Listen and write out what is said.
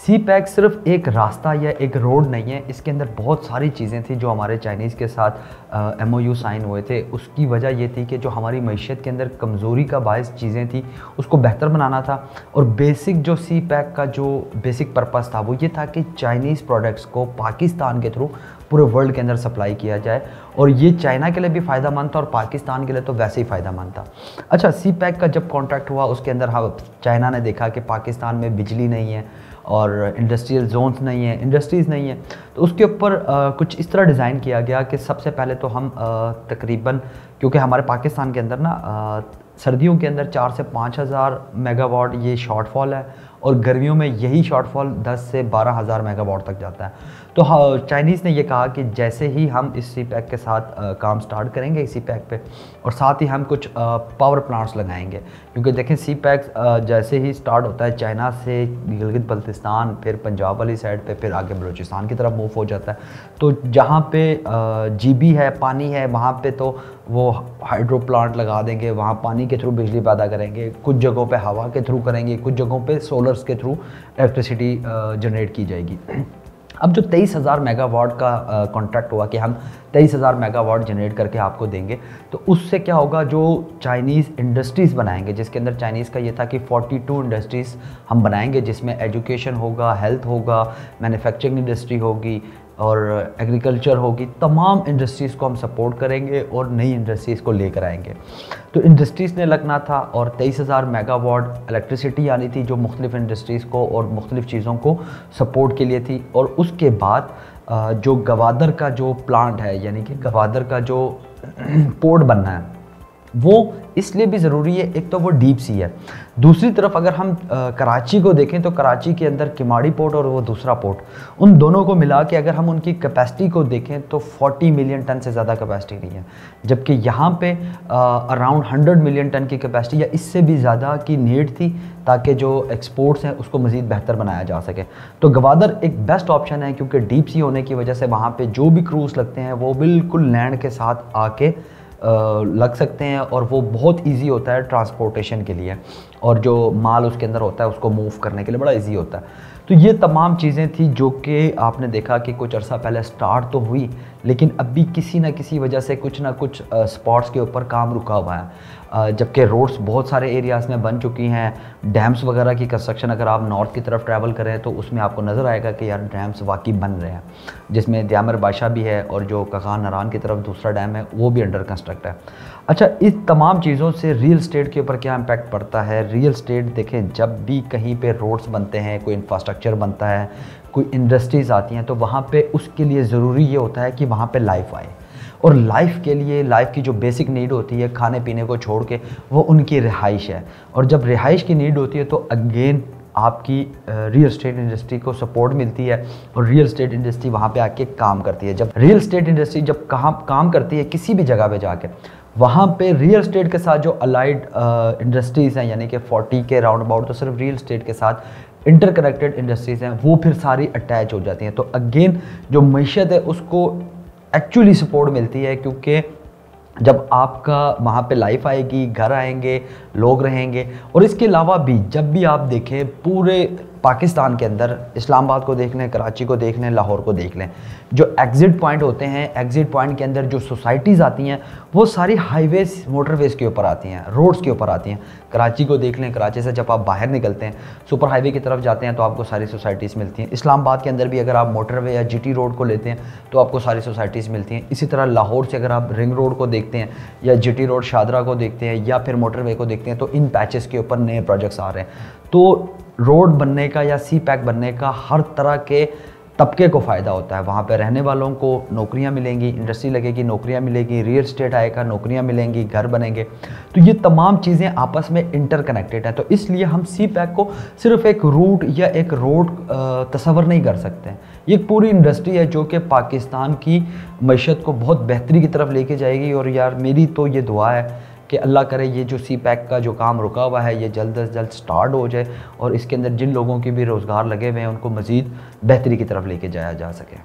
सी pack सिर्फ एक रास्ता या एक रोड नहीं है, इसके अंदर बहुत सारी चीज़ें थी जो हमारे चाइनीज़ के साथ MOU साइन हुए थे। उसकी वजह ये थी कि जो हमारी मईशत के अंदर कमज़ोरी का बायस चीज़ें थी उसको बेहतर बनाना था। और बेसिक जो सी पैक का जो बेसिक पर्पस था वो ये था कि चाइनीज़ प्रोडक्ट्स को पाकिस्तान के थ्रू पूरे वर्ल्ड के अंदर सप्लाई किया जाए, और ये चाइना के लिए भी फ़ायदेमंद था और पाकिस्तान के लिए तो वैसे ही फ़ायदेमंद था। अच्छा, सी पैक का जब कॉन्ट्रैक्ट हुआ उसके अंदर चाइना ने देखा कि पाकिस्तान में बिजली नहीं है और इंडस्ट्रियल जोन्स नहीं है, इंडस्ट्रीज़ नहीं है, तो उसके ऊपर कुछ इस तरह डिज़ाइन किया गया कि सबसे पहले तो हम तकरीबन, क्योंकि हमारे पाकिस्तान के अंदर ना सर्दियों के अंदर 4 से 5 हज़ार मेगावाट ये शॉर्टफॉल है और गर्मियों में यही शॉर्टफॉल 10 से 12 हज़ार मेगावाट तक जाता है। तो हाँ, चाइनीज़ ने ये कहा कि जैसे ही हम इस सी पैक के साथ काम स्टार्ट करेंगे इसी पैक पे, और साथ ही हम कुछ पावर प्लांट्स लगाएंगे, क्योंकि देखें सी पैक जैसे ही स्टार्ट होता है चाइना से गिलगित बल्तिस्तान, फिर पंजाब वाली साइड पे, फिर आगे बलूचिस्तान की तरफ मूव हो जाता है। तो जहाँ पे GB है, पानी है, वहाँ पे तो वो हाइड्रो प्लांट लगा देंगे, वहाँ पानी के थ्रू बिजली पैदा करेंगे, कुछ जगहों पे हवा के थ्रू करेंगे, कुछ जगहों पे सोलर्स के थ्रू इलेक्ट्रिसिटी जनरेट की जाएगी। अब जो 23,000 मेगावाट का कॉन्ट्रैक्ट हुआ कि हम 23,000 मेगावाट जनरेट करके आपको देंगे, तो उससे क्या होगा, जो चाइनीज़ इंडस्ट्रीज़ बनाएंगे, जिसके अंदर चाइनीज़ का ये था कि 42 इंडस्ट्रीज़ हम बनाएंगे, जिसमें एजुकेशन होगा, हेल्थ होगा, मैन्युफैक्चरिंग इंडस्ट्री होगी और एग्रीकल्चर होगी, तमाम इंडस्ट्रीज़ को हम सपोर्ट करेंगे और नई इंडस्ट्रीज़ को लेकर आएंगे। तो इंडस्ट्रीज़ ने लगना था और 23,000 मेगावाट इलेक्ट्रिसिटी आनी थी जो मुख्तलिफ इंडस्ट्रीज़ को और मुख्तलिफ चीज़ों को सपोर्ट के लिए थी। और उसके बाद जो गवादर का जो प्लांट है, यानी कि गवादर का जो पोर्ट बनना है, वो इसलिए भी ज़रूरी है, एक तो वो डीप सी है, दूसरी तरफ अगर हम कराची को देखें तो कराची के अंदर किमाड़ी पोर्ट और वो दूसरा पोर्ट, उन दोनों को मिला के अगर हम उनकी कैपेसिटी को देखें तो 40 मिलियन टन से ज़्यादा कैपेसिटी नहीं है, जबकि यहाँ पे अराउंड 100 मिलियन टन की कैपेसिटी या इससे भी ज़्यादा की नीड थी, ताकि जो एक्सपोर्ट्स हैं उसको मज़ीद बेहतर बनाया जा सके। तो गवादर एक बेस्ट ऑप्शन है, क्योंकि डीप सी होने की वजह से वहाँ पर जो भी क्रूज़ लगते हैं वो बिल्कुल लैंड के साथ आके लग सकते हैं, और वो बहुत इजी होता है ट्रांसपोर्टेशन के लिए, और जो माल उसके अंदर होता है उसको मूव करने के लिए बड़ा इजी होता है। तो ये तमाम चीज़ें थी जो कि आपने देखा कि कुछ अर्सा पहले स्टार्ट तो हुई, लेकिन अभी किसी न किसी वजह से कुछ ना कुछ स्पॉट्स के ऊपर काम रुका हुआ है, जबकि रोड्स बहुत सारे एरियाज़ में बन चुकी हैं। डैम्स वगैरह की कंस्ट्रक्शन अगर आप नॉर्थ की तरफ ट्रैवल करें तो उसमें आपको नज़र आएगा कि यार डैम्स वाकई बन रहे हैं, जिसमें द्यामर बादशाह भी है और जो ककान नारान की तरफ दूसरा डैम है वो भी अंडर कंस्ट्रक्ट है। अच्छा, इस तमाम चीज़ों से रियल स्टेट के ऊपर क्या इम्पैक्ट पड़ता है? रियल स्टेट देखें, जब भी कहीं पे रोड्स बनते हैं, कोई इंफ्रास्ट्रक्चर बनता है, कोई इंडस्ट्रीज़ आती हैं, तो वहाँ पे उसके लिए ज़रूरी ये होता है कि वहाँ पे लाइफ आए, और लाइफ के लिए लाइफ की जो बेसिक नीड होती है खाने पीने को छोड़ के, वो उनकी रिहाइश है। और जब रिहाइश की नीड होती है तो अगेन आपकी रियल स्टेट इंडस्ट्री को सपोर्ट मिलती है, और रियल स्टेट इंडस्ट्री वहाँ पे आके काम करती है। जब रियल स्टेट इंडस्ट्री जब काम करती है किसी भी जगह पे जाके, वहाँ पे रियल स्टेट के साथ जो अलाइड इंडस्ट्रीज़ हैं, यानी कि 40 के राउंड अबाउट तो सिर्फ रियल स्टेट के साथ इंटरकनेक्टेड इंडस्ट्रीज़ हैं, वो फिर सारी अटैच हो जाती हैं। तो अगेन जो मईशत है उसको एक्चुअली सपोर्ट मिलती है, क्योंकि जब आपका वहाँ पे लाइफ आएगी, घर आएंगे, लोग रहेंगे। और इसके अलावा भी जब भी आप देखें पूरे पाकिस्तान के अंदर, इस्लामाबाद को देख लें, कराची को देख लें, लाहौर को देख लें, जो एग्ज़िट पॉइंट होते हैं, एग्ज़िट पॉइंट के अंदर जो सोसाइटीज़ आती हैं वो सारी हाईवेज़, मोटरवेज़ के ऊपर आती हैं, रोड्स के ऊपर आती हैं। कराची को देख लें, कराची से जब आप बाहर निकलते हैं सुपर हाईवे की तरफ जाते हैं तो आपको सारी सोसाइटीज़ मिलती हैं। इस्लामाबाद के अंदर भी अगर आप मोटरवे या GT रोड को लेते हैं तो आपको सारी सोसाइटीज़ मिलती हैं। इसी तरह लाहौर से अगर आप रिंग रोड को देखते हैं या GT रोड शादरा को देखते हैं या फिर मोटरवे को देखते हैं, तो इन पैचेस के ऊपर नए प्रोजेक्ट्स आ रहे हैं। तो रोड बनने का या सी पैक बनने का हर तरह के तबके को फ़ायदा होता है। वहाँ पे रहने वालों को नौकरियाँ मिलेंगी, इंडस्ट्री लगेगी, नौकरियाँ मिलेगी, रियल स्टेट आएगा, नौकरियाँ मिलेंगी, घर बनेंगे। तो ये तमाम चीज़ें आपस में इंटरकनेक्टेड हैं। तो इसलिए हम सी पैक को सिर्फ एक रूट या एक रोड तस्वर नहीं कर सकते हैं। ये एक पूरी इंडस्ट्री है जो कि पाकिस्तान की मईशत को बहुत बेहतरी की तरफ लेके जाएगी। और यार मेरी तो ये दुआ है कि अल्लाह करे ये जो सी पैक का जो काम रुका हुआ है ये जल्द से जल्द स्टार्ट हो जाए, और इसके अंदर जिन लोगों के भी रोज़गार लगे हुए हैं उनको मज़ीद बेहतरी की तरफ लेके जाया जा सके।